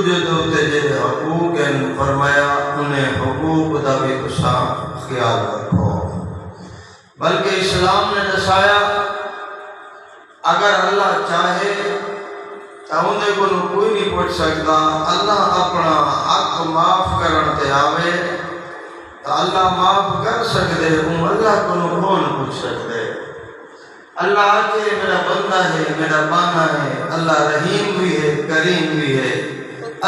دوجے دوتے جڑے حقوق ہیں فرمایا انہیں حقوق دا بھی تساں خیال رکھو۔ بلکہ اسلام نے دسایا اگر اللہ چاہے تو اندے کو کوئی نہیں پوچھ سکتا، اللہ اپنا حق معاف کرن تے آوے تو اللہ معاف کر سکتے، اللہ کو کون پوچھ سکتے؟ اللہ آکے میرا بندہ ہے، میرا بانا ہے، اللہ رحیم بھی ہے، کریم بھی ہے،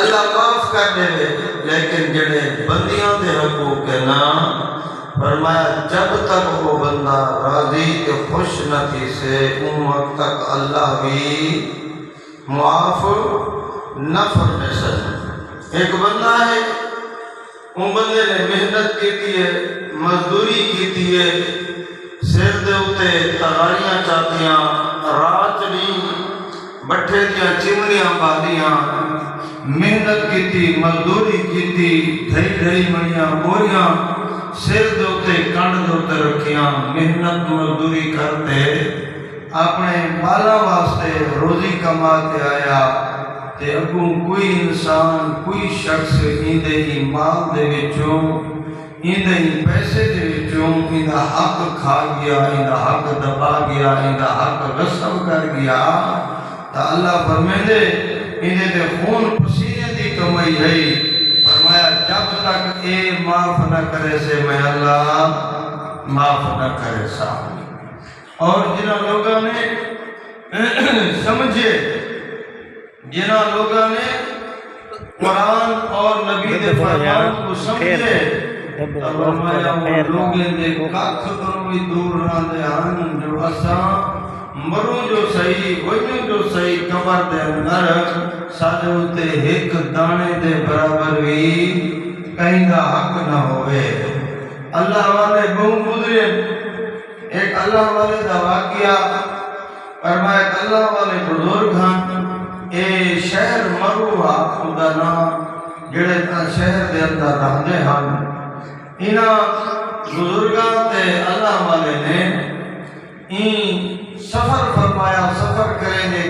اللہ معاف کر دے۔ لیکن جڑے بندیاں دے حقوق ہے نا، فرمایا جب تک وہ بندہ راضی کے خوش نہ تھی سے ان وقت تک اللہ بھی معاف نہ فرمے سن۔ ایک بندہ ہے، ان بندے نے محنت کی ہے، مزدوری کی ہے، سر دے اتے تغاریاں چاہتیاں، رات بھی بٹھے دیاں چمنیاں بالیاں، محنت کی مزدوری کی، دھئی منیاں بوریاں سر دے اتے کنڈ دے اتے رکھیاں، محنت مزدوری کرتے اپنے بالا واسطے روزی کماتے آیا تے اگوں کوئی انسان کوئی شخص ایندے ہی مال دے وچوں ایندے ہی پیسے دے وچوں ایندہ حق کھا گیا، ایندہ حق دبا گیا، ایندہ حق غصب کر گیا تا اللہ فرمیندے ایندے دے خون پسینے دی کمائی ہے۔ فرمایا جب تک اے معاف نہ کرے سے میں اللہ معاف نہ کرے سا۔ اور جنہاں لوگوں نے سمجھے، جنہاں لوگوں نے قرآن اور نبی دے فرمان کو سمجھے، فرمایا وہ لوگیں دے کاکھ کرو بھی دور راندے ہن، جو اساں مروں جو صحیح وجوں جو صحیح قبر دے اندر ساڈے اُتے ایک دانے دے برابر بھی کہیں دا حق نہ ہوئے۔ اللہ والے بہت گزرے، ایک اللہ والے دا واقعہ فرمایا کہ اللہ والے بزرگ ہاں، اے شہر مروہ خدا نام جڑے تا شہر دے اندر رہنے ہن، انہاں بزرگاں تے اللہ والے نے این سفر فرمایا، سفر کریں گے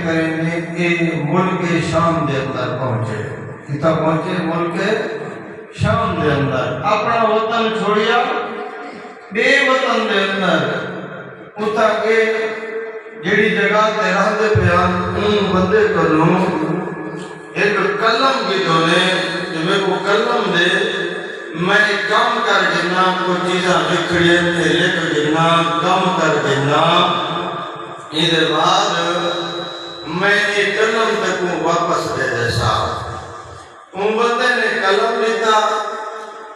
اے ملک شام دے اندر پہنچے، کتا پہنچے ملک شام دے اندر، اپنا وطن چھوڑیا بے وطن دے اندر اتا کے جیڑی جگہ تے رہ دے پیان ان بندے کرنوں ایک کلم کی دونے جو میں کو کلم دے میں کام کر گنا کو چیزاں لکھڑیے تے لکھ گنا کام کر گنا، ادھر بعد میں ایک کلم تکوں واپس دے دے سا۔ ان بندے نے کلم لیتا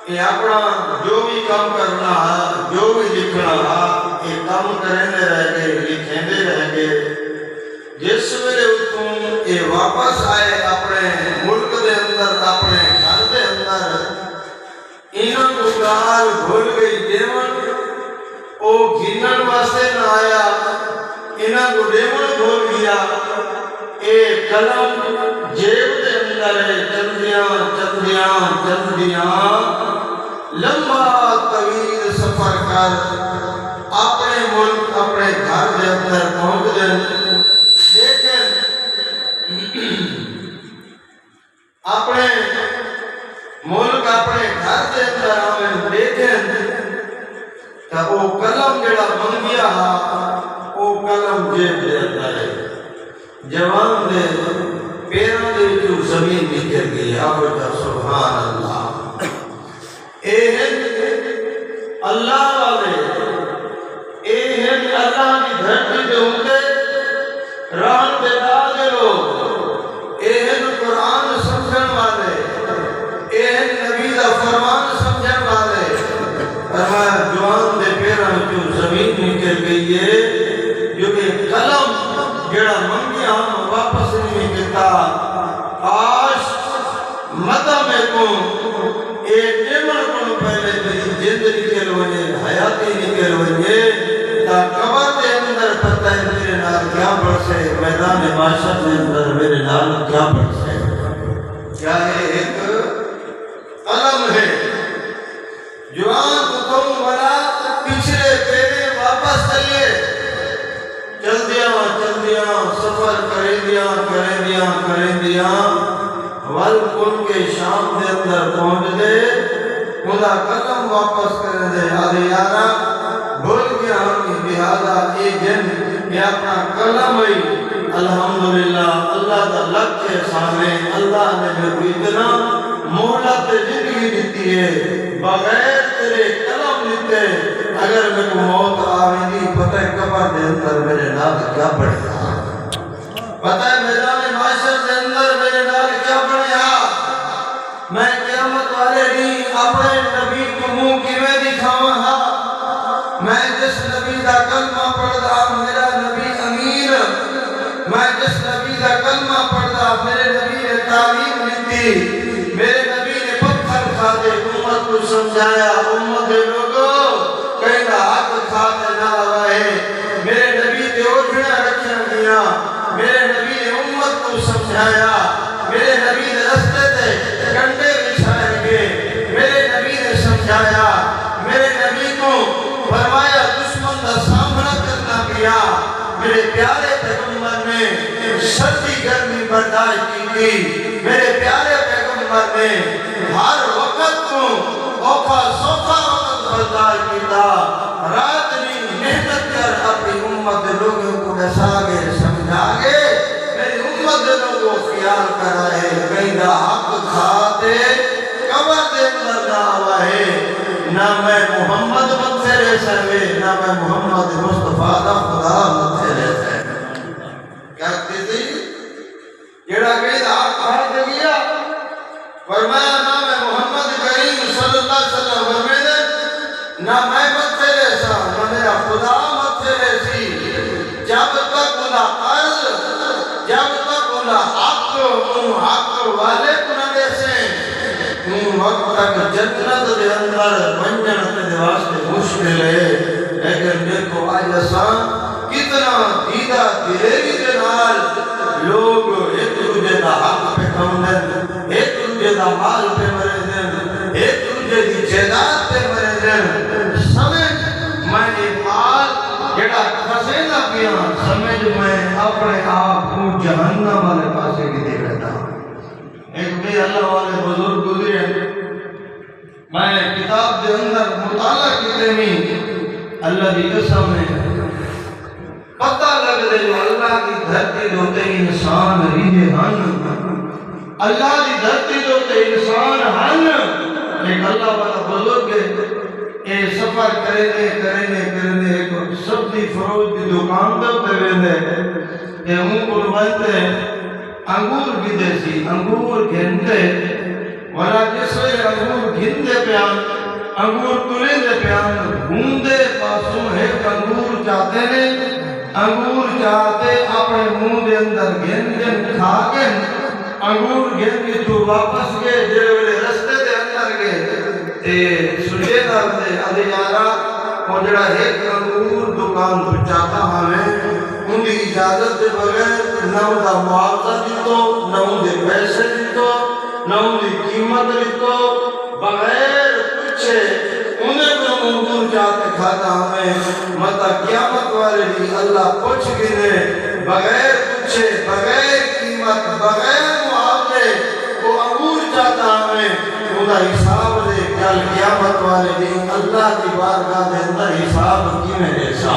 کہ اپنا جو بھی کام کرنا ہے، جو بھی لکھنا ہے، یہ کام کرنے رہ گئے، لکھنے رہ گئے۔ جس ویلے اتوں یہ واپس آئے اپنے ملک دے اندر، اپنے گھر دے اندر، انہوں کو گال بھول گئی دیون، او گھنن واسطے نہ آیا، انہوں کو دیون بھول گیا۔ اے کلم جیب دے اندر چندیاں چندیاں چندیاں لمبا طویل سفر کر اپنے ملک اپنے گھر دے اندر پہنچ دیں، لیکن اپنے ملک اپنے گھر دے اندر آمین دیکھیں کہ وہ کلم جڑا بن گیا وہ کلم جیب دے اندر ہے، جوان دے پیروں دے جو زمین نکل گئی، آبتا سبحان اللہ۔ اے ہیں اللہ والے، اے ہیں اللہ کی دھرتی دے ہوتے ران دے داغے لوگ، اے ہیں قرآن سمجھن والے، اے ہیں نبی دا فرمان سمجھن والے۔ فرمایا جوان دے پیروں جو زمین نکل گئی ہے، جو کہ قلم جڑا منگی ہم واپس نہیں کتا، آش مدہ میں کو ایک نیمن کو پہلے تیری جند نکل ہوئے، حیاتی نکل ہوئے، تا قبر دے اندر پتہ ہے میرے نال کیا برسے، میدان معاشر دے اندر میرے نال کیا برسے۔ کیا ہے ایک قلم ہے، جوان تم والا پچھلے پیرے واپس چلے، چل دیاں سفر کریں دیاں بلکہ ان کے شام دے اندر پہنچ دے خدا قدم واپس کر دے آدھے یارا بھول گیا ہم لہذا ایک دن یہ اپنا قلم ہوئی الحمدللہ اللہ دا لگ کے سامنے اللہ نے جو اتنا مہلت زندگی دیتی ہے بغیر تیرے قلم دیتے اگر میں کو موت آویں پتہ ہے قبر دے اندر میرے نال کیا پڑے گا پتہ ہے میدان معاشر دے اندر میرے نال کیا پڑے گا میں قیامت والے دن اپنے نبی کو منہ کیویں دکھاواں ہا میں جس نبی دا کلمہ پڑھدا میرا نبی امین میں جس نبی دا کلمہ پڑھدا میرے نبی نے تعلیم دیتی میرے نبی نے پتھر کھادے امت کو سمجھایا امت دے لوگوں کہنا حق کھادے نہ رہے میرے نبی تے اوجھڑیاں رکھیاں گیاں میرے نبی نے امت کو سمجھایا میرے نبی نے رستے تے کنڈے بچھائے گئے میرے نبی نے سمجھایا میرے نبی کو فرمایا دشمن دا سامنا کرنا پیا میرے پیارے پیغمبر نے سردی گرمی برداشت کی میرے پیارے پیغمبر نے ہر وقت کو اوکھا سوکھا وقت برداشت کیتا رات نہیں محنت کر اپنی امت لوگوں کو بسا گے سمجھا گے میری امت لوگوں خیال کر رہے کہیں دا حق کھاتے قبر دے اندر نہ آوا ہے نہ میں محمد متھے رہ سکے نہ میں محمد مصطفیٰ دا خدا متھے رہ سکے کیا کہتے تھی جڑا کہیں دا حق کھاتے گیا فرمایا نہ میں محمد کریم صلی اللہ علیہ وسلم فرمائے نہ میں متھے رہ سا نہ میرا خدا متھے رہ سی جب تک خدا قرض جب تک خدا حق والے کنا دے سے وقت تک جنت دے اندر منجن دے واسطے مشکل ہے لیکن دیکھو آج آسان کتنا دیدہ دلیری کے نال لوگ ایک دوسرے دا حق پہ کم دیں ایک دوسرے دا مال پہ مرے دیں ایک دوسرے دی جائیداد پہ مرے دیں سمجھ میں ایک مال جڑا خزینہ پیا سمجھ میں اپنے آپ کو جہنم والے پاسے کی دے رہتا ایک بھی اللہ والے بزرگ گزرے میں کتاب دے اندر مطالعہ کیتے نہیں اللہ دی قسم ہے پتہ لگ دے جو اللہ کی دھرتی دوتے انسان ریجے ہن اللہ کی دھرتی دوتے انسان ہن ایک اللہ والا بزرگ اے سفر کرنے ایک سبزی فروش دی دکان دے ویندے تے ہوں کو بنتے انگور گھندے سی انگور گھندے والا جس وے انگور گھندے پیان انگور تلے دے پیان گھوندے پاسوں ایک انگور چاہتے نے انگور چاہتے اپنے منہ دے اندر گھن کھا کے انگور گھن کے تو واپس گئے جڑے ویلے رستے دے اندر گئے تے سجے دار دے ادھے یارا وہ جڑا ایک انگور دکان تو چاہتا ہمیں ان کی اجازت دے بغیر نہ ان کا معاوضہ دیتو نہ ان کے پیسے دیتو نہ ان کی قیمت دیتو بغیر پوچھے انہیں کو منظور جاتے کھاتا ہمیں مطا قیامت والے بھی اللہ پوچھ گئے بغیر پوچھے بغیر قیمت بغیر معاوضے وہ انگور چاہتا ہمیں انہا حساب دے کل قیامت والے بھی اللہ کی بارگاہ دے اندر حساب کی میں ایسا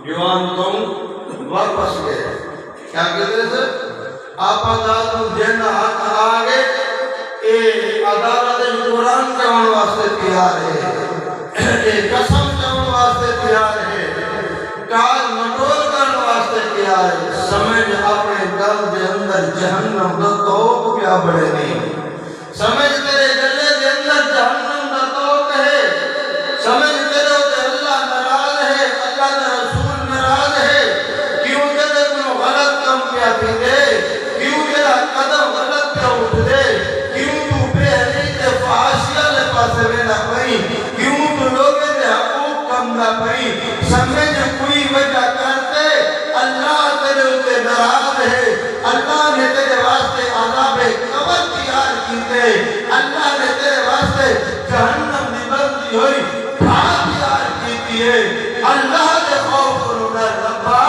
جوان تم واپس گئے کیا کہتے ہیں آپ عدالت جن حق آگے اے عدالت قرآن جوان واسطے تیار ہے اے قسم جوان واسطے تیار ہے کال مٹول کرن واسطے تیار ہے سمجھ اپنے دل دے اندر جہنم دا توق کیا بڑے نہیں سمجھ تیرے گلے دے اندر جہنم دا توق ہے سمجھ تیرے دے اللہ نراض ہے اللہ دا رسول نراض ہے کیوں تیرے کو غلط کم کیا پی دے کیوں تیرا قدم غلط پہ اٹھ دے کیوں تو بے حلی تے فحاشیہ لے پاسے وینا پئی کیوں تو لوگے دے حقوق کم نہ پئی سمجھ کوئی وجہ کرتے اللہ تیرے اتے نراض ہے اللہ نے تیرے واسطے عذاب قبر تیار کیتے اللہ نے تیرے واسطے جہنم دی بندی ہوئی تیار کیتی ہے اللہ نے خوف کرنا ربا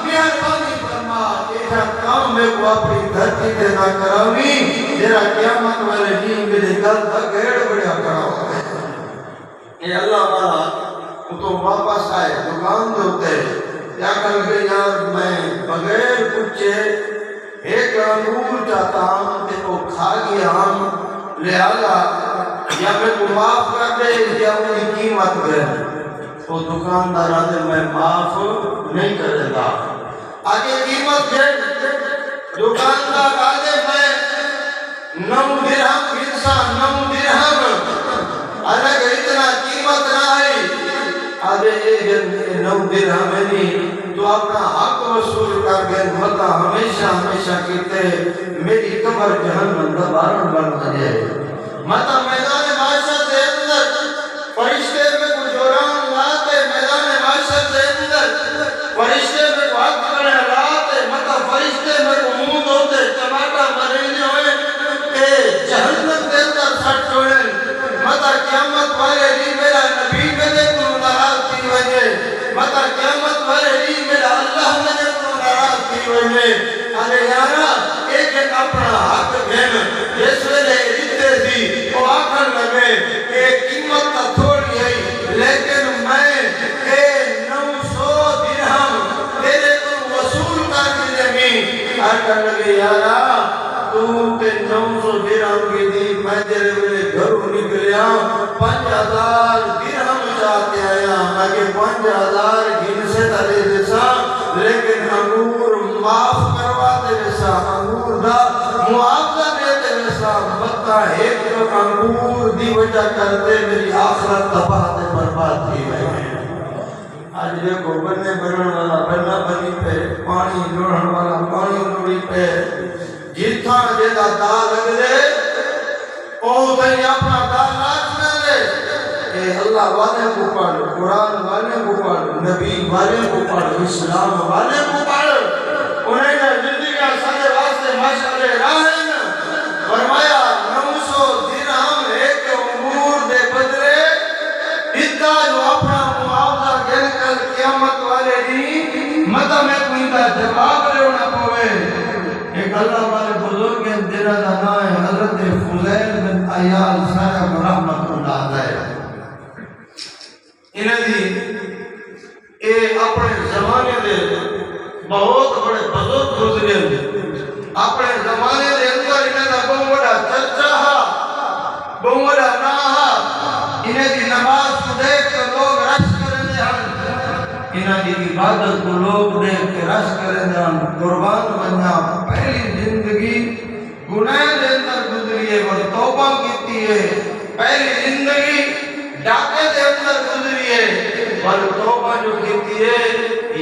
مہربانی فرما ایسا کام میں کو اپنی دھرتی دھرتی تے نہ کراوی جڑا قیامت والے دن میرے گل دا گھیڑ بڑیا کراو اے اللہ والا تو واپس آئے دکان دے اوتے کیا کر کے یار میں بغیر پوچھے ایک انگور چاہتا ہوں کہ وہ کھا گیا ہم لہذا یا میں کو معاف کر دے یا میری قیمت دے وہ دکاندار آدھے میں معاف نہیں کرے گا آگے قیمت دے دکاندار آدھے میں 9 درہم انسان 9 درہم الگ اتنا قیمت نہ ہے آدھے 9 درہم نہیں تو اپنا حق وصول کر گئے مطا ہمیشہ ہمیشہ کہتے میری قبر جہنم دا بارن بن جائے مطا میدان معاشر سے اندر فرشتے میں کو جوران لاتے میدان معاشر سے اندر فرشتے میں کو حق کرنے لاتے مطا فرشتے میں کو موت ہوتے ٹماٹا مریض ہوئے کہ جہنم دے اندر سٹ چھوڑے مطا قیامت والے دی میرا نبی کدے کو ناراض کی وجہ مطا قیامت والے دی میرا اللہ مجھے کو ناراض کی وجہ ارے یارا ایک اپنا حق دین جس ویلے ریتے تھی وہ آخر لگے کہ قیمت تا تھوڑی ہے لیکن میں 900 درہم تیرے کو وصول کر دی آخر لگے یارا تو تے 900 درہم کی دی میں تیرے ویلے گھروں نکلیا 5000 درہم چاہتے آیا میں 5000 گھن سے تلے جیسا لیکن انگور معاف کروا دے ویسا انگور دا معاوضہ دیتے ویسا بتا ایک انگور دی وجہ کرتے میری آخرت تباہ دے برباد کی گئے آج دیکھو بننے بنن والا بننا بنی پہ پانی لوڑن والا پانی لوڑی پہ جتھا جیدہ دا لگ دے اوہ تھی اپنا دا لاچ نہ دے کہ اللہ والے کو پڑھ قرآن والے کو پڑھ نبی والے کو پڑھ اسلام والے کو پڑھ انہیں نہ زندگی سارے واسطے مشعلے راہیں فرمایا 900 درہم ایک امور دے بدلے اتنا جو اپنا معاوضہ گل کر قیامت والے دی مطا میں کوئی دا جواب لیونا پوے ایک اللہ والے بزرگ دینا دانا ہے حضرت فضیل بن عیال صاحب رحمت اللہ علیہ انہیں دی اے اپنے زمانے دے بہت بڑے بزرگ گزرے اپنے زمانے دے اندر انہیں دا بہت بڑا چرچا بہت بڑا ناہا انہیں دی نماز کو دیکھ کر لوگ رش کرنے ہم انہیں دی عبادت کو لوگ دیکھ کے رش کرنے ہم قربان بننا پہلی زندگی گناہ دے اندر گزری ہے اور توبہ کیتی ہے پہلی زندگی ڈاکے دے اندر گزری ہے اور توبہ جو کیتی ہے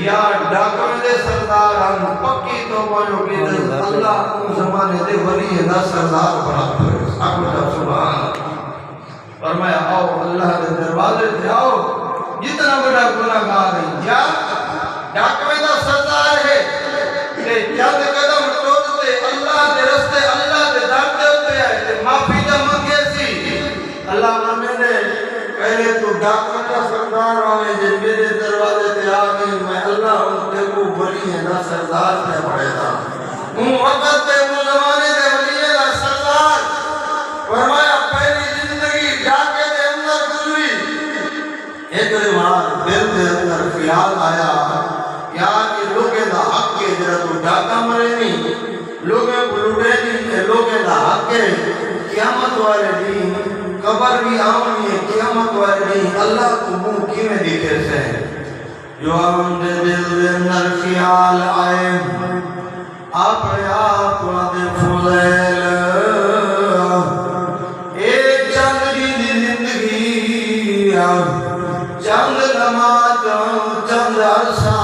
یا ڈاکوں دے سردار ہم پکی توبہ جو کیتی ہے اللہ کو زمانے دے ولی دا سردار بنا کر سبحان فرمایا آؤ اللہ دے دروازے تے آؤ جتنا بڑا گناہگار ہے یا ڈاکوں دا سردار ہے کہ چند قدم ٹوٹتے اللہ دے رستے اللہ دے در دے ہوتے ہیں معافی دا منگے سی اللہ مانے دے پہلے تو ڈاکوں کا سردار ہوئے جن میرے دروازے تے آگئی میں اللہ ان تے کو بڑی ہے نا سردار تے بڑے دا ان وقت تے وہ زمانے دے ولی ہے نا سردار فرمایا پہلی زندگی ڈاکے دے اندر گزری ایک ریوار دل دے اندر خیال آیا یار یہ لوگے دا حق کے جرہ تو ڈاکہ مرے نہیں لوگے بلوڑے نہیں کہ لوگے دا حق کے قیامت والے نہیں قبر بھی آؤنی ہے قیامت والے نہیں اللہ کو منہ کی میں دیکھے سے جو ہم دے دل دے اندر خیال آئے اپنے آپ دے فضیل ایک چند دی زندگی چند نماز چند عرصہ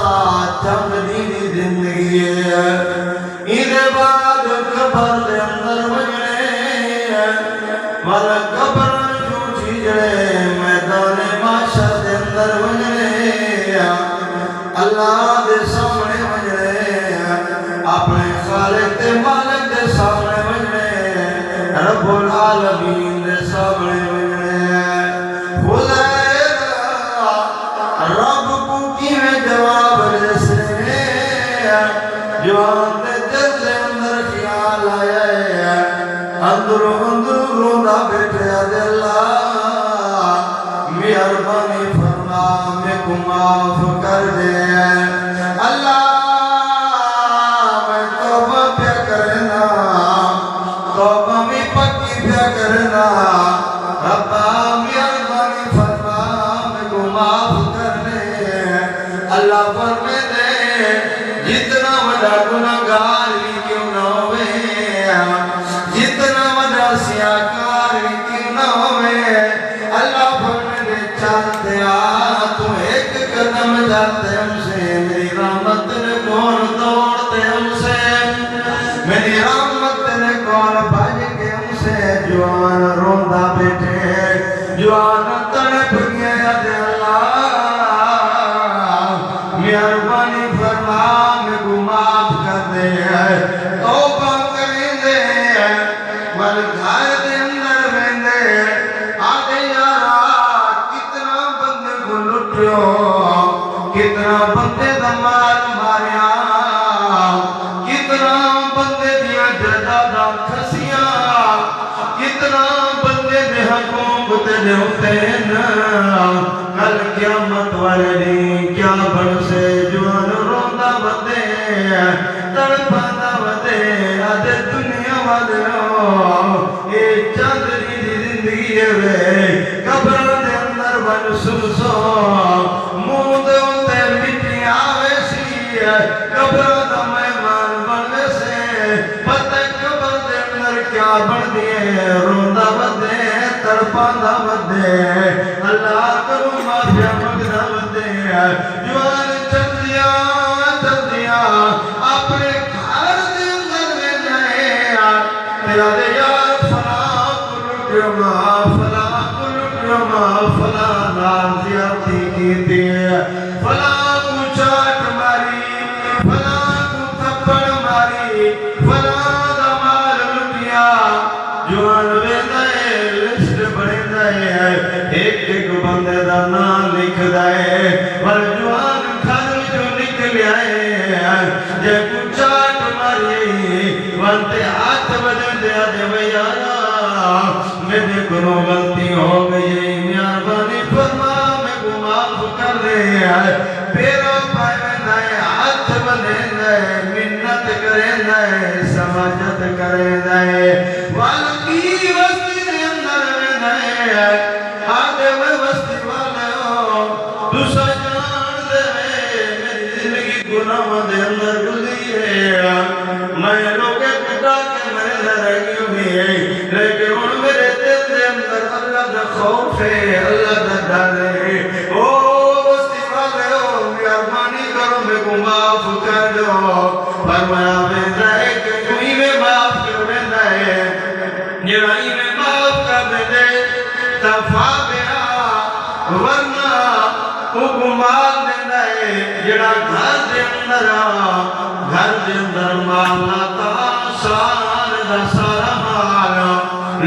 چند دی زندگی ایدے بعد قبر دے اندر وجنے والا قبر جو چیجڑے میدان معاشر دے اندر وجنے اللہ دے سامنے وجنے اپنے خالق دے مالک دے سامنے وجنے رب العالمین دے سامنے وجنے خدای رب کو کی میں جواب جیسے جوان دے دل دے اندر خیال اندروں اندر روندہ بیٹھے آدھے اللہ مہربانی فرما میں کو معاف کر دے اللہ میں توبہ پہ کرنا توبہ میں پکی پہ کرنا ربا مہربانی فرما میں کو معاف کر دے اللہ فرمے دے جتنا وڈا گناہگار بھی کیوں نہ ہوئے جتنا وڈا سیاکار بھی کیوں نہ ہوئے اللہ فرمے دے چاہتے تو ایک قدم جاتے ہم سے میری رحمت نے کون دوڑتے ہم سے میری رحمت نے کون بھاج کے ہم سے جوان روندہ بیٹھے جوان تڑپ گیا دے اللہ مہربانی فرما میں کو معاف کر دے توبہ کریں دے ول گھر دے اندر ویندے آدھے یارا کتنا بندے کو لٹیو کتنا بندے دا مال ماریا کتنا بندے دیا جائیداداں کھسیاں کتنا بندے دے حقوق تے ہوتین کل قیامت والے دن کیا بن سے جوان روندہ بدے تڑپاندہ بدے آدھے دنیا والے اے چاندری دی زندگی ہے قبر دے اندر بن سرسو منہ دے ہوتے مٹی آوے سی قبر دا مہمان بن سے پتہ قبر دے اندر کیا بن دیے روندہ بدے تڑپاندہ بدے اللہ کرو معافیا مگدہ بدے جوان چل دیا اپنے گھر دے اندر میں جائے تیرا دے یار فلا فلا نازیاتی کی دے فلا کو چاٹ ماری فلا کو تھپڑ ماری فلا دا مال لٹیا جوان ویندائے لسٹ بڑھیں دائے ایک ایک بندے دا نام لکھ دائے پر جوان گھر جو نکل آئے جے کو چاٹ ماری وانتے ہاتھ بجن دیا دے ویارا میرے گنو غلطی ہو گئی مہربانی فرما میں کو معاف کر دے پیرا پائے ویندائے ہاتھ بجن دائے منت کریں دائے سماجت کریں دائے والکی وستی دے اندر ویندائے آدھے میں وستی والے ہو دوسرا جان دے میری زندگی گناہ دے اندر گزری ہے میں لوگے پٹا کے میرے لرگی ہوئی لیکن ان میرے دل دے اندر اللہ دا خوف ہے اللہ دا ڈر ہے او وستی والے ہو مہربانی کرو میں کو معاف کر دو فرمایا ویندہ ہے کہ کوئی میں معاف کر ویندہ ہے جرائی میں معاف کر دے تفا بیا ورنہ حکمات دینا ہے جڑا گھر دے اندر مالا تا سار دا سارا مالا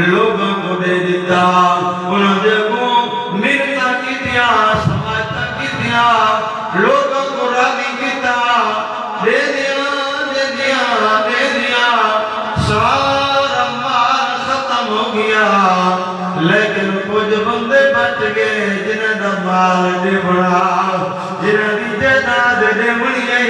لوگوں کو دے دیتا انہوں دے کو مرتا کی دیا سماجتا کی دیا لوگوں کو راضی کیتا دے دیا سارا مال ختم ہو گیا لیکن کچھ بندے بچ گئے جنہیں دا مال دے بڑا جنہیں دی جائیداد دے بڑی ہے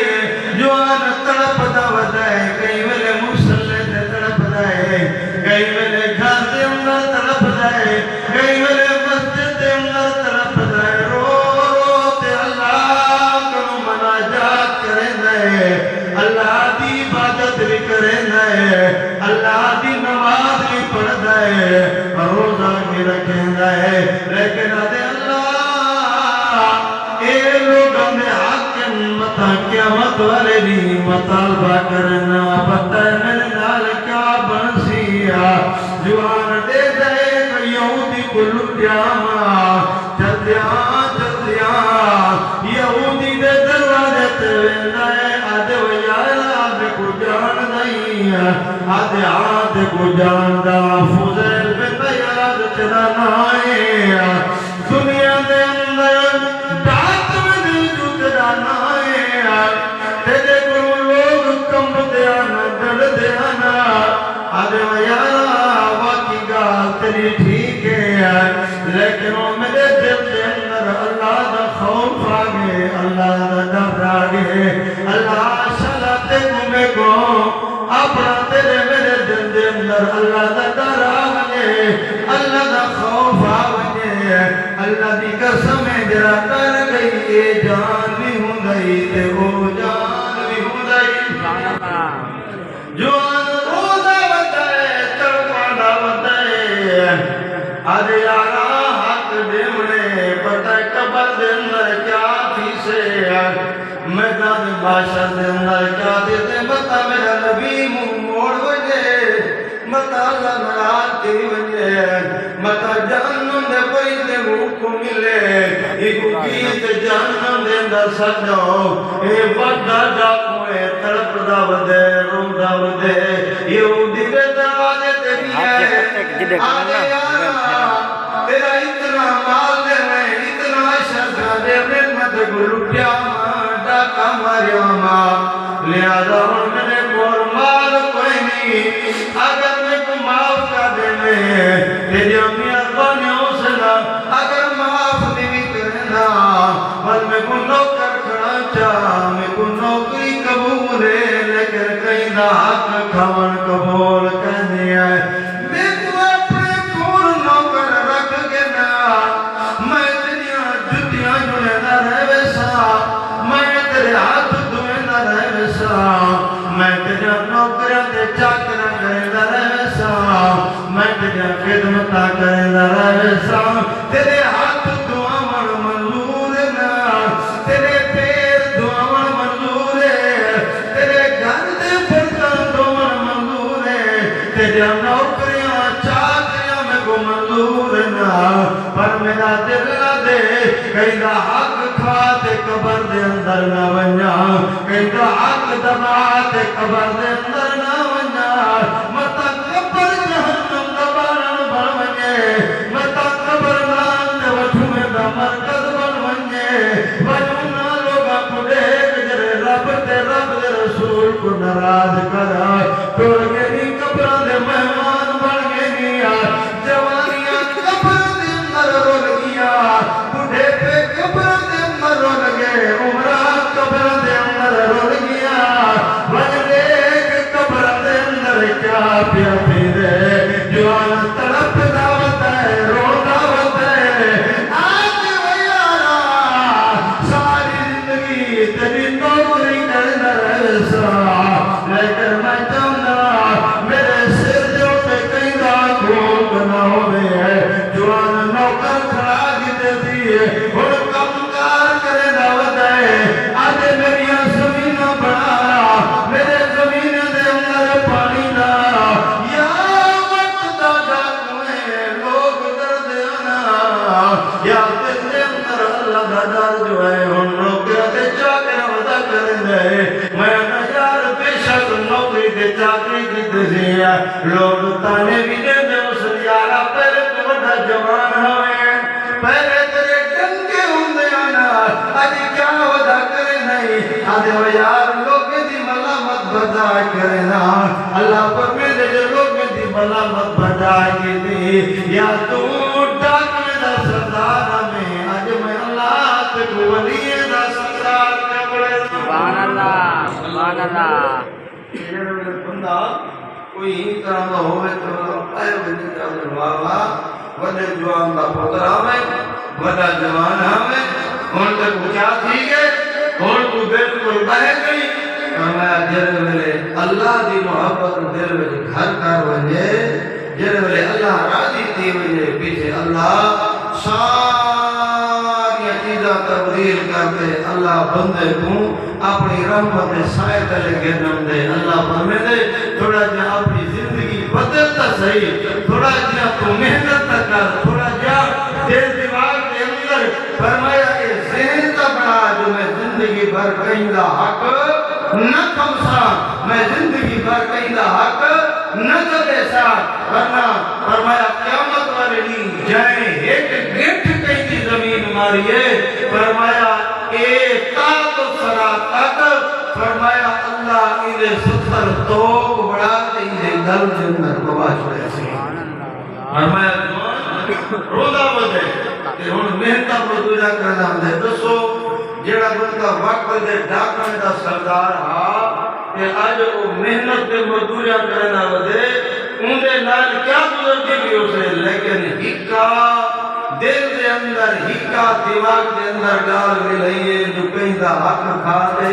جوان تڑپ دا ودائے کئی ویلے مسلے دے تڑپ دائے کئی ویلے گھر دے اندر تڑپ دائے کئی ویلے مسجد دے اندر تڑپ دائے رو رو تے اللہ کنو مناجات کریں دائے اللہ دی عبادت بھی کریں دائے اللہ دی نماز بھی پڑھ دائے روزہ بھی رکھیں دائے لیکن آدھے اللہ اے لوگوں نے حاکم مطا قیامت والے بھی مطالبہ کرنا پتہ میرے نال کیا بنسیا جوان دے دائے یہودی کو لٹیا چل دیا یہودی دے دروازے تے ویندائے آدھے ویارا آدھے کو جان دائی آدھے کو جان دا فضیل بن یاد چلا نائے دنیا دے اندر دات میں دل جو تیرا نائے تیرے کو لوگ کم دیانا دل دیانا آدھے ویارا اندر اللہ دا ڈر آ وجے، اللہ دا خوف آ وجے، اللہ دی قسم جرا ڈر گئی اے جان بھی ہوں گئی تے او جان بھی ہوں گئی جوان روزہ ودائے تڑپانا ودائے آج یارا حق دیمنے پتہ قبر دے اندر کیا تھی سے میدان باشر دے اندر کیا دیتے مطا میرا نبی موڑ وجے مطا اللہ نرات کی وجے مطا جہنم دے کوئی دے حکم ملے ایک گیت جہنم دے اندر سجو اے وڈا جاکوئے تڑپ دا ودے روم دا ودے یہودی دے دروازے تے بھی ہے آگے یارا تیرا اتنا مال دے میں اتنا شرکا دے نعمت کو لٹیا ڈاکا مریم لہذا ہوں میں نے کور مال کوئی نہیں اگر میں کو معاف کر دے میں تیری امیت بانیوں سے نا اگر معاف نہیں کرنا بل میں کو نوکر کھڑا چاہ میں کو نوکری قبول ہے لیکن کہیں دا حق کھون قبول کرنی ہے میں کو اپنے کور نوکر رکھ کے نا میں تیریاں جتیاں جنے نہ رہ ویسا میں تیرے ہاتھ دھوئے نہ رہ ویسا میں تیریاں نوکریاں تے چاکرہ کرے نہ رہ ویسا میں تیریاں خدمتہ کرے نہ رہ ویسا تیرے ہاتھ دعاون منظور نہ تیرے پیر دعاون منظور ہے تیرے گھر دے برتن دعاون منظور ہے تیریاں نوکریاں چاکریاں میں کو منظور نہ پر میرا دل نہ دے کہیں دا حق کھا تے قبر دے اندر نہ ونجا کہیں دا حق دبا تے قبر دے اندر نہ ونجا متا قبر جہنم دبارن بن ونجے متا قبر نام دے وٹھویں دا مرکز بن ونجے وجونا لوگا کو دیکھ جرے رب تے رب دے رسول کو نراز کرا توڑ کے نہیں قبران دے مہمان بن گے نیا جوانیاں قبر دے اندر رول گیا بڑھے پہ قبر دے اندر رول گئے عمرہ قبر دے اندر رول گیا وجہ ایک قبر دے اندر کیا پیا پھیرے جوان تڑپ دعوت ہے رو دعوت ہے آج ویارا ساری زندگی تیری نوکری کرنا رہسا لیکن میں چاہنا میرے سر جو پہ کہیں دا کھوک نہ ہوئے جوان نوکر کھڑا کی دیتی ہے اور کم کار کرے دعوت ہے آج میری زمینہ بڑھا میرے زمین دے اندر پانی نہ یا وقت دا جاکوئے لوگ درد آنا یا دل دے اندر اللہ دا در جو ہے ان نوکر دے چاکر ودا کریں دے میں نجار بے شک نوکری دے چاکری کی دسی ہے لوگ تانے بھی دے دے اس یارا پہلے تو بڑا جوان ہوئے پہلے تیرے ڈنگے ہوں دے آنا آجی کیا ودا کرے نہیں آدھے وہ یار لوگ دی ملامت بردائی کرے نا اللہ پر میرے جو لوگ دی ملامت بردائی کی دی یا تو ڈاک میں دا سردار ہمیں آج میں اللہ تک ولی دا سردار میں بڑے سبحان اللہ سبحان اللہ یہ بندہ کوئی ہی طرح دا ہوئے تو اے بندی طرح بابا وڈے جوان دا پتر آمیں وڈا جوان آمیں ان تک کیا تھی گئے ان تو بالکل بہے گئی فرمایا جر ویلے اللہ دی محبت دل ویلے گھر کر ونجے جر ویلے اللہ راضی تھی ونجے پیچھے اللہ ساری چیزاں تبدیل کرتے اللہ بندے کو اپنی رحمت سائے تلے گرنم دے اللہ فرمے دے تھوڑا جہاں اپنی زندگی بدلتا صحیح تھوڑا جہاں تو محنت کر تھوڑا جہاں دل دماغ کے اندر فرمایا کہ ذہن کا بڑا جو میں زندگی بھر کہیں دا حق نہ کمسا میں زندگی بھر کہیں دا حق نہ دے سا ورنہ فرمایا قیامت والے نہیں جائیں ایک گھٹ کہیں دی زمین ماریے فرمایا ایک تاک سرا تک فرمایا اللہ انہیں 70 توق بڑھا دیں گھر جنر کو باچھوڑے سے فرمایا روزہ بدے کہ ہون محنتہ مزدورہ کرنا دے دسو جڑا بندہ وقت دے ڈاکنے دا سردار ہاں کہ آج وہ محنت دے مزدورہ کرنا دے ان دے کیا گزرتی بھی اسے، لیکن ہکا دل دے اندر، ہکا دماغ دے اندر گال ملائیے جو کہیں دا حق کھا دے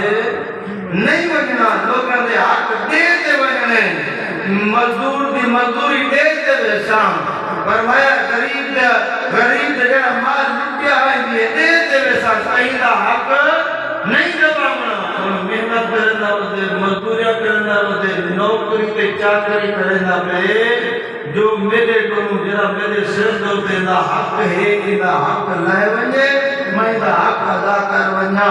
نہیں بجنا، لوگوں دے حق دے دے بجنے، مزدور دی مزدوری دے دے بے شام، فرمایا غریب دے جڑا مال لٹیا ہے دے دے بے شام، کہیں دا حق نہیں دباونا۔ محنت کرنا ہوتے، مزدوریاں کرنا ہوتے، نوکری تے چاکری کرنا پہ جو میرے کو جڑا میرے سر دے دا حق ہے، دا حق لائے ونجے میں دا حق ادا کر ونجا،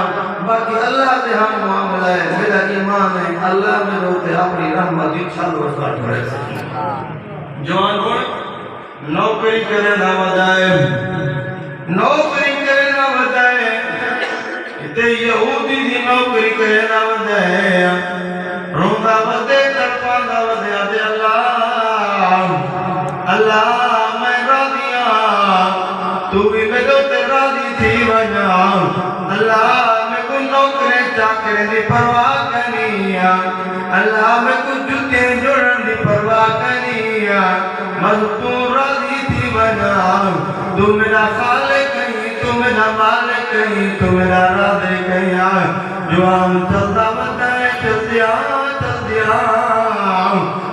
باقی اللہ دے ہم معاملہ ہے، میرا ایمان ہے اللہ میں روتے اپنی رحمت اچھا روزگار پڑے سکتے۔ جوان ہوئے نوکری کرنا وجائے، نوکری کرنا وجائے، تے یہودی دی نوکری کرنا وجائے، روندہ ودے تڑپاندہ ودے آدھے اللہ اللہ میں راضیاں، تو بھی میں جو تے راضی تھی وجہ، اللہ میں کو نوکرے چاکرے دی پرواہ کرنی، اللہ میں کو جتے جوڑن دی پرواہ کرنی، مذکور راضی تھی وجہ، تو میرا خالق کہیں، تو میرا مالک کہیں، تو میرا راضی کہیں، جو ہم چلتا بتائے چل دیا،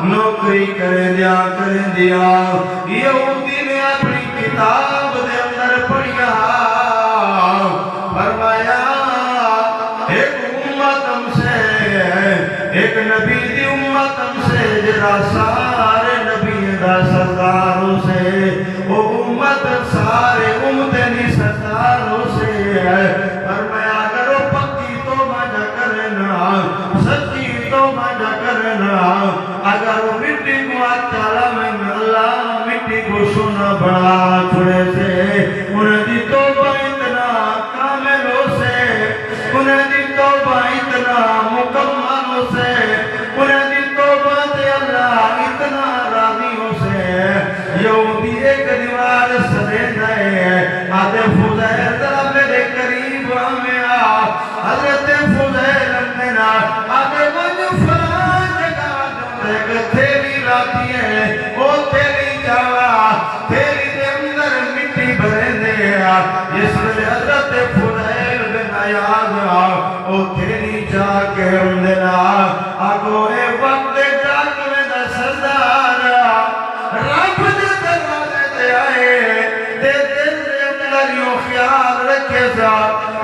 نوکری کرے دیا، یہودی نے اپنی کتاب دے اندر پڑھیا، فرمایا ایک امت ہم سے، ایک نبی دی امت ہم سے، جرا سارے نبی دا سرداروں سے، وہ امت سارے امتنی سرداروں سے، فرمایا اگر وہ پکی توبہ نہ کرنا، سچی توبہ نہ کرنا، اگر وہ مٹی کو اچھالا میں اللہ مٹی کو سونا بڑا چھوڑے سے، انہیں دی توبہ اتنا کامل ہو سے، انہیں دی توبہ اتنا مکمل ہو سے، انہیں دی توبہ تے اللہ اتنا راضی ہو سے، یہودی ایک دیوار سدے جائے، آدھے فضیل ذرا میرے قریب ہمیں آ، حضرت فضیل اندنا آدھے مجھ فلان جگہ جو تیری راتی ہے، وہ تیری جاوا، تیری دے اندر مٹی بھرے دے، جس میں حضرت فضیل بن عیاض وہ تیری جا کے اندنا آگو اے وقت جا کے میں سردار رب دے دروازے دے آئے، دے دل دے اندر یوں خیال رکھے سا،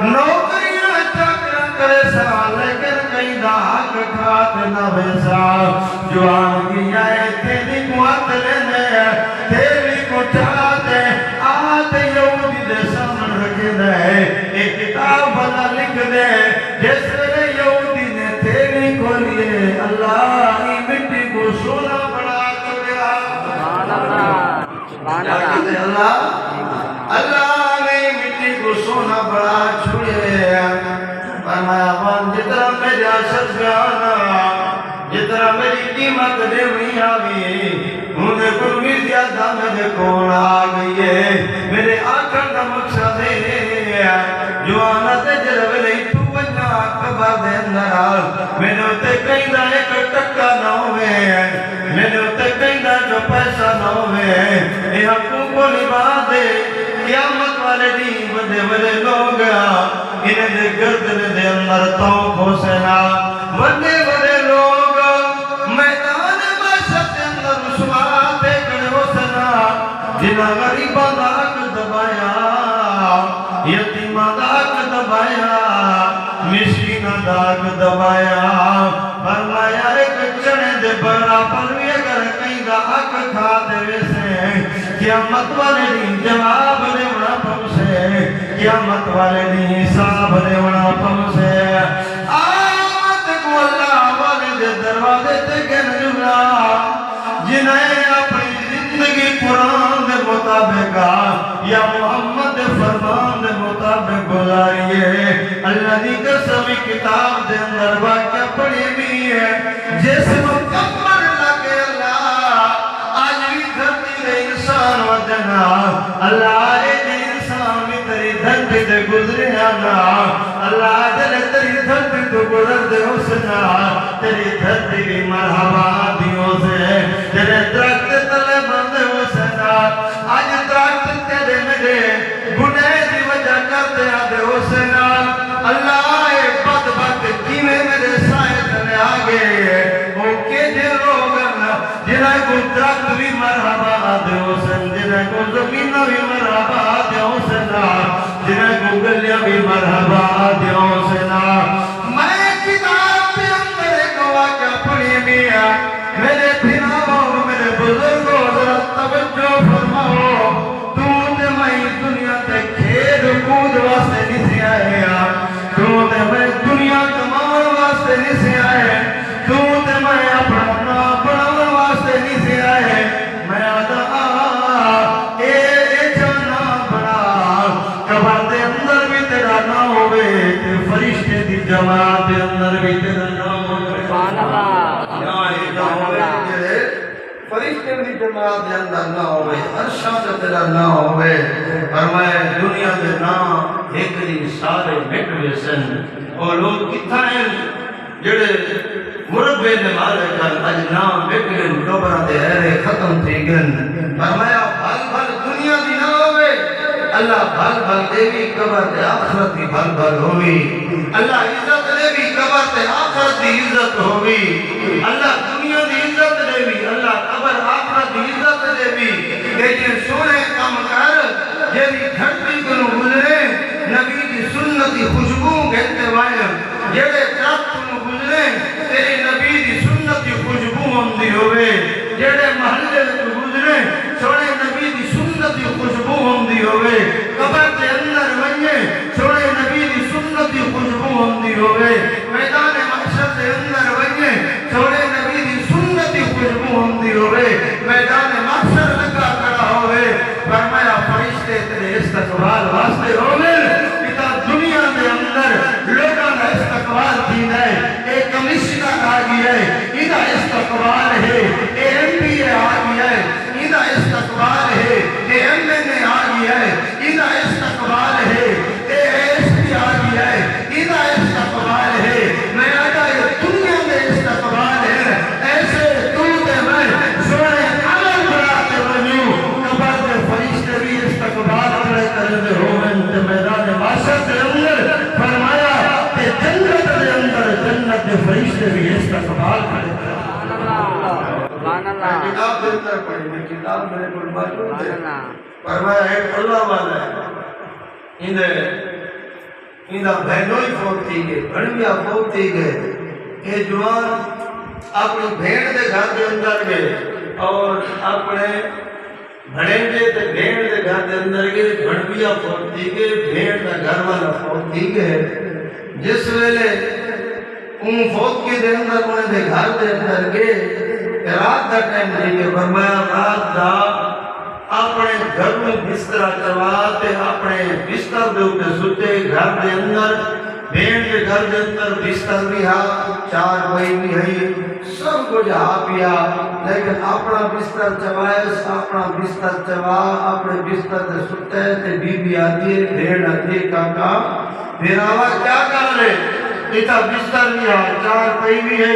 نوکریاں چاکرا کرے سا، لیکن کہیں دا حق کھاتے نہ بیسا، جوان کی آئے تیری کو ہاتھ لینے، تیری کو چاہتے، آتے یہودی دے سامن رکھے دے، ایک کتاب بنا لکھ دے، جس میں یہودی نے تیری کو لیے، اللہ ہی مٹی کو سونا بڑا چھوڑیا، اللہ نے مٹی کو سونا بڑا چھوڑیا، فرمایا بان جتنا میرے عشر سے آنا، جتنا میری قیمت دے ہوئی آگئی، انہیں کوئی بھی زیادہ میرے کون آگئی ہے، میرے آخر کا مقصد ہے، جو آنا تے جلوے لئی تو بچا قبر دے اندر آل، میں نے اتے کہیں دا ایک ٹکا نہ ہوئے، میں نے اتے کہیں دا جو پیسہ نہ ہوئے، اے حقوق کو نبا دے، قیامت والے دین بڑے بڑے لوگ انہیں دے گردن دے اندر توق ہو سنا، بڑے بڑے لوگ میدان باشد دے اندر رسوات کھڑے ہو سنا، جنہ غریبہ دا حق دبایا، یتیمہ دا حق دبایا، مسکینہ دا حق دبایا، فرمایا ایک چڑے دے برابر بھی اگر کہیں دا حق کھا دے ویسے، قیامت والے دن جواب دے وڑا پم سے، قیامت والے دن حساب دے وڑا پم سے، آمد کو اللہ والے دے دروازے تے گن جملہ، جنہیں اپنی زندگی قرآن دے مطابق یا محمد فرمان دے مطابق گزاریے، اللہ دی قسمی کتاب دے اندر واقعہ پڑھی بھی ہے، جس مکمل لگے اللہ آج بھی دھرتی دے انسان وجنا، اللہ آئے دے انسان بھی تری دھرتی دے گزرے آنا، اللہ جلے تری دھرتی تو گزر دے حسنا، تری دھرتی بھی مرحبا دیوں سے، جلے درخت طلب کو درخت بھی مرحبا دیو سن جنہیں کو زمین بھی مرحبا دیو سنا جنہیں کو گلیاں بھی مرحبا دیو سنا میں کتاب پہ اندر ایک واقعہ پڑھی میاں میرے بھراؤں میرے بزرگوں ذرا توجہ فرماؤ تو تے میں دنیا تے کھیل کود واسطے نہیں سے آیا تو تے میں دنیا کماؤں واسطے نہیں سے آیا تو تے میں اپنا نام بناؤں واسطے نہیں سے آیا میں آدھا اے جانا بنا قبر دے اندر بھی تیرا نام ہوئے تے فرشتے دی جماعت دے اندر بھی تیرا نام ہوئے سبحان اللہ فرشتے بھی جماعت دے اندر نہ ہوئے عرشاں تے تیرا نہ ہوئے فرمایا دنیا دے نام ایک دن سارے مٹ ویسن اور لوگ کتھا ہیں جڑے مربے نے مارے کر اج نام مٹ گئے قبراں دے ایرے ختم تھی گن فرمایا بھل بھل دنیا دی نہ ہوئے اللہ بھل بھل دے بھی قبر تے آخرت دی بھل بھل ہوئی اللہ عزت دے بھی قبر تے آخرت دی عزت ہوئی اللہ دنیا دی عزت دے بھی اللہ قبر آخرت دی عزت دے بھی لیکن سونے کم کر یہ بھی گھٹی کنو گزرے نبی دی سنت دی خوشبو گھنٹے وائیں جڑے درخت کنو گزرے تیرے نبی دی سنت دی خوشبو ہوندی ہوئے جڑے محلے کنو گزرے سونے نبی دی سنت دی خوشبو ہوندی ہوئے قبر کے اندر ونجے سونے نبی دی سنت دی خوشبو ہوندی ہوئے میدان محشر کے اندر ونجے سونے نبی دی سنت دی خوشبو ہوندی ہوئے میدان محشر لگا کھڑا ہوئے فرمایا فرشتے تیرے استقبال واسطے ہوئے پتا دنیا دے اندر لوگاں کا استقبال تھی ہے ایک کمشنر آ گیا ہے ادھا استقبال ہے اے ایم پی اے آ گیا ہے ادھا استقبال ہے اے ایم این اے آ گیا ہے ادھا استقبال ہے اے ایس پی آ گیا ہے ادھا استقبال ہے میں آدھا یہ دنیا میں استقبال ہے ایسے تو دے میں سونے عمل بڑھاتے بنیوں قبر دے فرشتے بھی استقبال کرے کرنے ہوئے میدان معاشر کے اندر فرمایا کہ جنت کے اندر جنت کے فرشتے بھی استقبال کرے سبحان اللہ کتاب دے اندر پڑھی میں کتاب میرے کو موجود ہے سبحان اللہ فرمایا ایک اللہ والا ہے اندہ بہنوئی فوت تھی گئے بھڑویا فوت تھی گئے یہ جوان اپنی بھیڑ دے گھر دے اندر گئے اور اپنے بھڑنگے تے بھیڑ دے گھر دے اندر گئے بھڑویا فوت تھی گئے بھیڑ دا گھر والا فوت تھی گئے جس ویلے ان فوت کے دے اندر انہیں دے گھر دے اندر گئے رات دا ٹائم دے گئے فرمایا رات دا اپنے گھر میں بسترہ چواتے اپنے بستر دے اوپر ستے گھر دے اندر بھیڑ کے گھر دے اندر بستر بھی ہاں چار بھائی بھی ہے سب کو جہاں پیا لیکن اپنا بستر چوائے اپنا بستر چوا اپنے بستر دے ستے تے بی بی آتی ہے بھیڑ آتی ہے کاکا پھر آواز کیا کر لے اتنا بستر بھی ہاں چار بھائی بھی ہے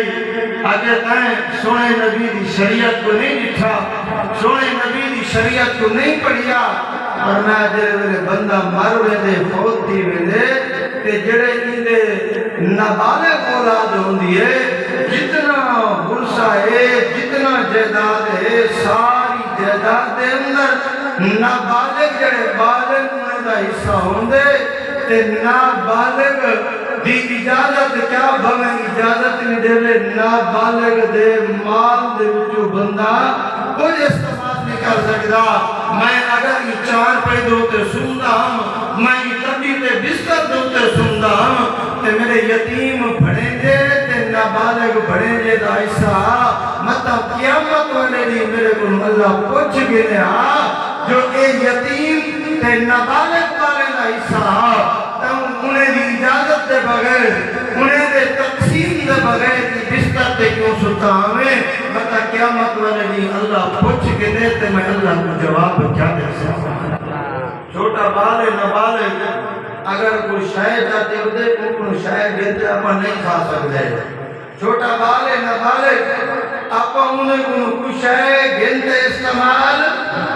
آگے تائیں سونے نبی دی شریعت کو نہیں لکھا سونے نبی دی شریعت کو نہیں پڑھیا اور میں جڑے میرے بندہ مروے دے فوت دی ویلے کہ جڑے اندے نابالغ اولاد ہوندی ہے جتنا برسہ ہے جتنا جائیداد ہے ساری جائیداد دے اندر نابالغ جڑے بالغ انہاں دا حصہ ہوندے تے نابالغ دی اجازت کیا بھویں اجازت نہیں دے لے نابالغ دے مال دے وچوں بندہ کوئی استعمال نہیں کر سکتا میں اگر یہ چار پہ دوتے سندا ہم میں یہ تبھی تے بستر دوتے سندا ہم تے میرے یتیم بڑھیں گے تے نابالغ بڑھیں گے دا حصہ مطلب قیامت والے دی میرے کو اللہ پوچھ گئے جو اے یتیم تے نابالغ والے دا حصہ انہیں دی اجازت دے بغیر انہیں دے تقسیم دے بغیر کی بستر دے کیوں ستا ہمیں بتا قیامت والے نہیں اللہ پوچھ کے دیتے میں اللہ کو جواب کیا دے سکتا چھوٹا بالے نہ بالے اگر کوئی شاید جاتے ہوتے کوئی شاید دیتے اپا نہیں کھا سکتے چھوٹا بالے نہ بالے اپا انہیں کوئی شاید گنتے استعمال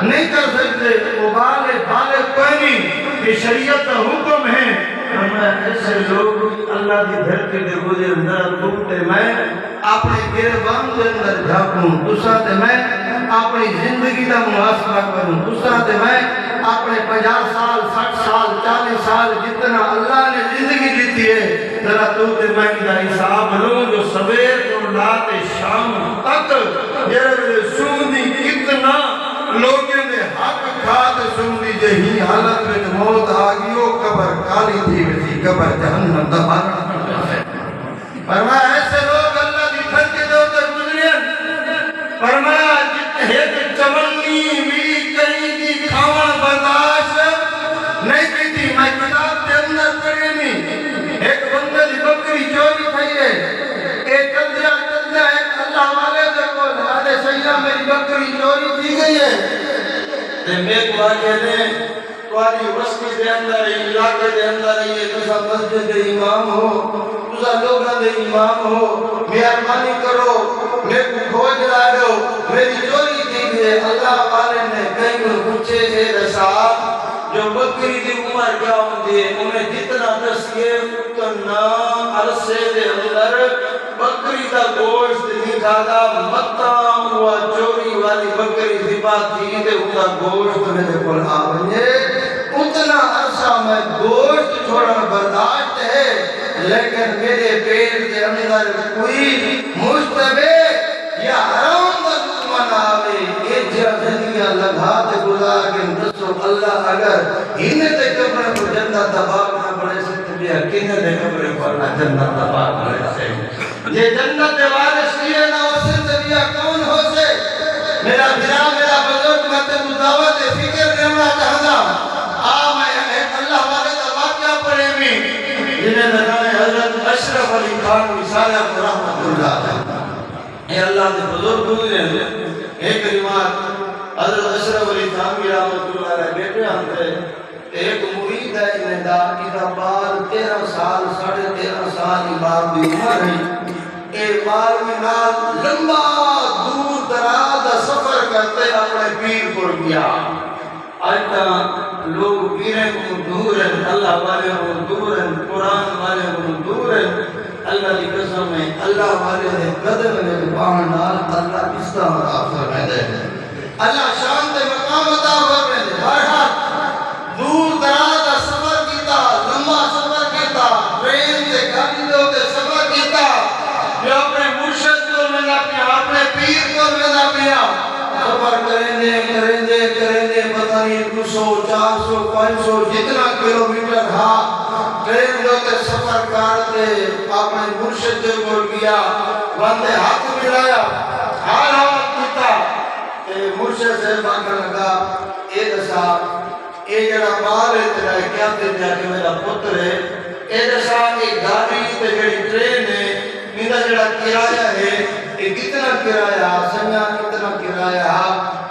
نہیں کر سکتے وہ بالے کوئی نہیں یہ شریعت کا حکم ہے میں ایسے لوگ اللہ کی دھرتی دے مجھے اندر ڈوبتے میں اپنے گربان کے اندر جھاپوں دوسرا تے میں اپنی زندگی کا محاسبہ کروں دوسرا تے میں اپنے 50 سال 60 سال 40 سال جتنا اللہ نے زندگی دیتی ہے ذرا تو تے میں دا حساب لوں جو سویر تو رات شام تک جڑے سوندی کتنا لوگوں نے حق کھات سوندی جہی حالت میں موت آ گئی قبر کالی تھی ویسی قبر جہنم دا بارہ فرمایا ایسے لوگ اللہ دی پھر کے دو تک گزرین فرمایا ایک چمنی بھی کہیں دی کھاون برداشت نہیں کی تھی میں کتاب کے اندر پڑھی نہیں ایک بندے دی بکری چوری تھی ہے ایک چل دیا ایک اللہ والے دے کو آدھے سیدہ میری بکری چوری تھی گئی ہے تے میک واقعے نے تمہاری وسط دے اندر علاقے دے اندر یہ تسا مسجد دے امام ہو تسا لوگاں دے امام ہو مہربانی کرو میرے کو کھوج لا دو میری چوری تھی ہے اللہ والے نے کہیں کو پوچھے اے رسال جو بکری دی عمر کیا ہوندی ہے انہیں جتنا دسیے اتنا عرصے دے اندر بکری دا گوشت نہیں کھادا متا ہوا چوری والی بکری ذبح تھی تے ان کا گوشت میرے کو آ بنے اتنا عرصہ میں گوشت چھوڑنا برداشت ہے لیکن میرے پیٹ کے اندر کوئی مشتبہ یا حرام کا دشمن آوے یہ زندگیاں لگا تے گزار کے دسو اللہ اگر انہیں تے قبر کو جنت دباغ نہ بڑھے سکتے بیا کنہیں تے قبر کو نہ جنت دباغ بڑھے سکتے یہ جنت وارث کیے نہ ہو سکتے بیا کون ہو سے میرا بھرا میرا بزرگ میں تے دعوت فکر دینا چاہتا میں ایک اللہ والے دا واقعہ پڑھے میں جنہیں نام حضرت اشرف علی خان رسالہ رحمت اللہ علیہ اے اللہ دے بزرگ ہوئے ایک روایت حضرت اشرف علی خان رحمت اللہ علیہ بیٹے ہمتے ایک مرید ہے انہیں دا بال 13 سال 13.5 سال امام دی عمر ہے اے بال میں نال لمبا دور دراز سفر کرتے اپنے پیر کو گیا آج تا لوگ پیریں کو دور ہیں اللہ والے کو دور ہیں قرآن والے کو دور ہیں اللہ کی قسم ہے اللہ والے نے قدم نے پاؤں نال اللہ کس طرح آفر میں دے اللہ شان تے مقام عطا فرمائے دے ہر ہاتھ دور دراز سفر کیتا لمبا سفر کیتا ٹرین سے گاڑی دے سفر کیتا جو اپنے مرشد کو ملا پیا اپنے پیر کو ملا پیا سفر کریں دے پتہ نہیں 200 400 500 جتنا کلومیٹر ہاں ٹرین لوگ سفر کرتے اپنے مرشد کو گیا بندے ہاتھ ملایا حال کیتا مرشد سے مانگنے لگا اے دسا اے جڑا مال ہے تیرا کیا تے جا کے میرا پتر ہے اے دسا ایک گاڑی تے جڑی ٹرین ہے میرا جڑا کرایہ ہے یہ کتنا کرایہ سنیا کتنا کرایہ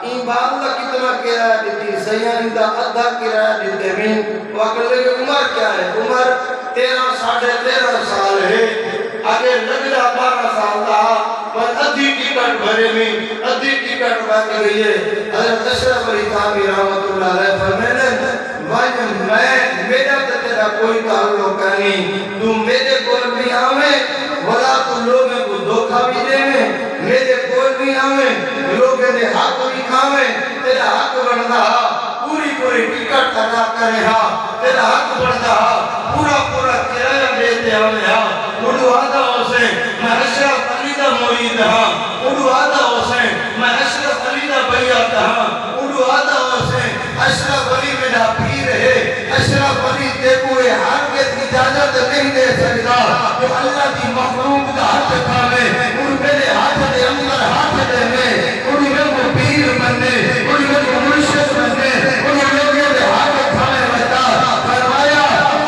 این بات کا کتنا کرایہ دیتی سیاح دا ادھا کرایہ دیتے میں وقت لے عمر کیا ہے عمر 13 سال ہے آگے لگلا 12 سال دا پر ادھی ٹکٹ بھرے میں ادھی ٹکٹ باقی گئی ہے حضرت اشرف علی خان رحمت اللہ علیہ فرمائے میں میرا تیرا کوئی تعلق نہیں تو میرے کول بھی آویں ولا تو لوگوں کو دھوکہ بھی دے میرے کول بھی آویں لوگوں نے حق بھی کھاویں تیرا حق بندا پوری ٹکٹ ادا کرے ہا تیرا حق بندا پورا کرایہ دیتے آویں ہا اڑو آدھا اسے میں اشرف علی دا مرید ہاں اڑو آدھا اسے میں اشرف علی دا بیعت ہاں اڑو آدھا اسے اشرف علی میرا پیر ہے اشرف علی دیکھو یہ حرکت کی اجازت نہیں دے سکتا جو اللہ کی مخلوق کا ہاتھ کھاوے ان میرے ہاتھ دے اندر ہاتھ دے میں ان میں وہ پیر بننے ان میں وہ مرشد بننے ان لوگوں دے ہاتھ کھانے بتا فرمایا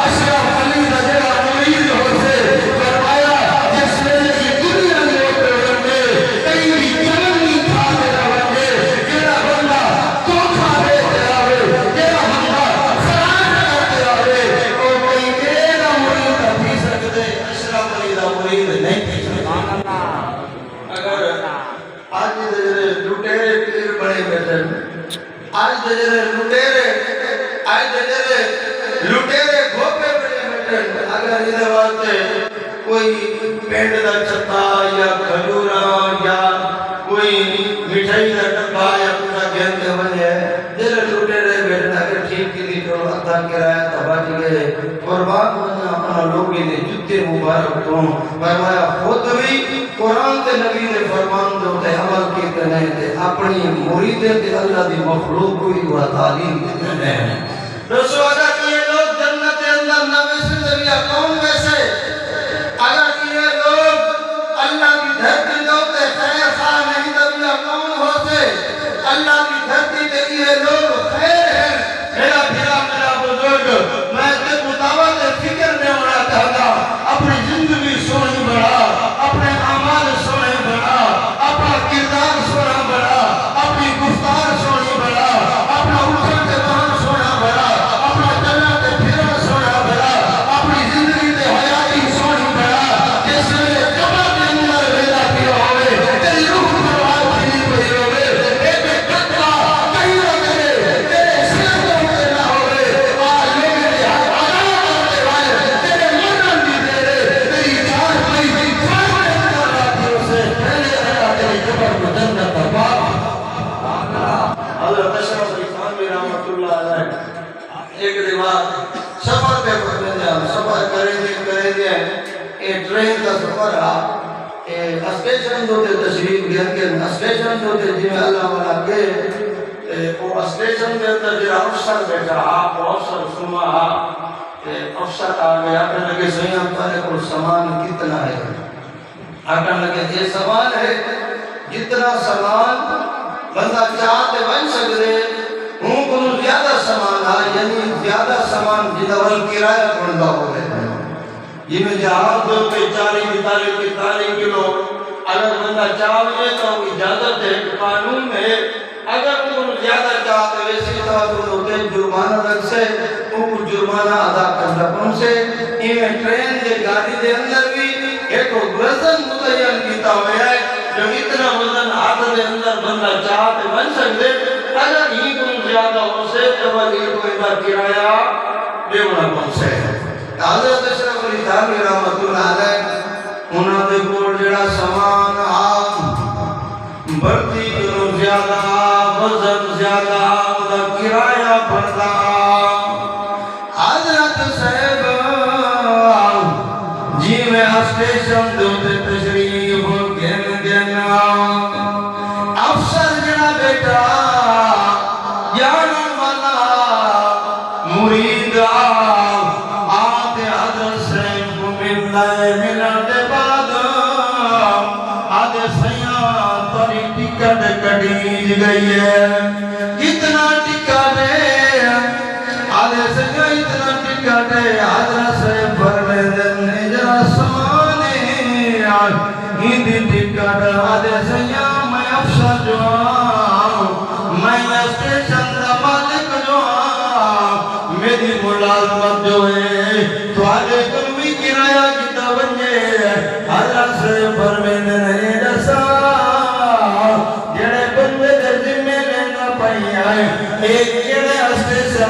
اشرف علی دا جڑا مرید ہو سے فرمایا جس نے یہ دنیا میں ہوتے کئی بھی جنمی کھا دے رہے جڑا بندہ دھوکہ دیتے آوے جڑا بندہ خراب کرتے آوے وہ کوئی میرا مرید پی سکتے اشرف علی دا مرید نہیں پی سکتے اگر آج دجرے لٹیرے پیر بڑے بیٹھے آج دجرے لٹیرے گھوپے بڑے بیٹھے اگر ادھر واسطے کوئی پینڈ دا چھتا یا کھجورا یا کوئی مٹھائی دا ڈبا دا کرایہ تا بچ گئے قربان ہونا اپنا لوگی نے جتے مبارک تو فرمایا خود بھی قرآن تے نبی نے فرمان دو تے عمل کی تنے تے اپنی مریدیں تے اللہ دی مخلوق کوئی و تعلیم دیتے ہیں رسول اگر یہ لوگ جنت اندر نویسی دنیا کون ویسے اگر یہ لوگ اللہ کی دھرتی دوتے خیر خواہ نہیں دنیا کون ہوتے اللہ کی دھرتی تے یہ لوگ خیر ہیں میرا بھیرا میرا بزرگ میں تے مطابق فکر میں ہونا چاہتا اپنی زندگی سونی بڑھا اپنے اعمال سونے بڑھا اپنا کردار سونا بڑھا اپنی گفتار سونی بڑھا اپنا اٹھن کے بہن سونا بڑھا اپنا چلنا کے پھرنا سونا بڑھا اپنی زندگی تے حیاتی سونی بڑھا جس میں قبر کے اندر ویلا کیا ہوئے تیری روح پرواز کھلی پئی ہوئے ایک قطرہ کہیں نہ کرے تیرے سر کو نہ ہوئے آج لوگے نے آزاد کرتے والے تیرے مرن بھی دے رہے تیری جان پئی سامنے کر رہا سے پہلے اللہ تیری قبر کو جنت کا باپ حضرت اشرف علی تھانوی رحمۃ اللہ علیہ ایک دیوار سفر پہ پڑھنے جا سفر کریں گے یہ ٹرین کا سفر رہا اسٹیشن دوتے تشریف گیا کہ اسٹیشن دوتے جی میں اللہ والا گئے وہ اسٹیشن کے اندر جرا افسر بیٹھا وہ افسر سما افسر آ گیا آکر لگے صحیح ہمارے کو سامان کتنا ہے آکر لگے یہ سامان ہے جتنا سامان بندہ چاہتے بن سکتے ہوں کنو زیادہ سامان ہے یعنی زیادہ سامان جدول کرایہ بندہ ہو گئے یہ میں جہاز دو پہ 40 کلو اگر بندہ چاہتے تو اجازت ہے قانون میں اگر انہوں زیادہ چاہتے ویسے تو ہوتے جرمانہ رکھ سے ان کو جرمانہ ادا کر رکھوں سے میں ٹرین دے گاڑی دے اندر بھی ایک وزن متعین کیتا ہویا ہے جو اتنا وزن ہاتھ دے اندر بندہ چاہتے بن سکتے اگر ہی کن زیادہ ہو سے تو یہ کوئی بار کرایہ بے ہونا کون سے حضرت اشرف علی تھانوی رحمۃ اللہ علیہ انہوں نے کوڑ جڑا سامان عام بڑھتی کنو زیادہ وزن زیادہ دا کرایہ بڑھتا حضرت صاحب جی میں اسٹیشن دوتے تشریف گن افسر جڑا بیٹا جانا والا مرید آتے حضرت صاحب کو ملنے دے بعد آدھے سیاں تاری ٹکٹ کٹیج گئی ہے اتنا ٹکٹ ہے آدھے سیاں اتنا ٹکٹ ہے حضرت صاحب فرمے دن جرا سمانے ہندی ٹکٹ آدھے سیاں میں افسر جو آؤں میں اسٹیشن دا مالک جو آؤں میری ملازمت جو ہے تو آگے کمی کرایہ کتا بنجے حضرت صاحب فرمے دن جسا جڑے بندے دے ذمہ لینا پہی آئے ایک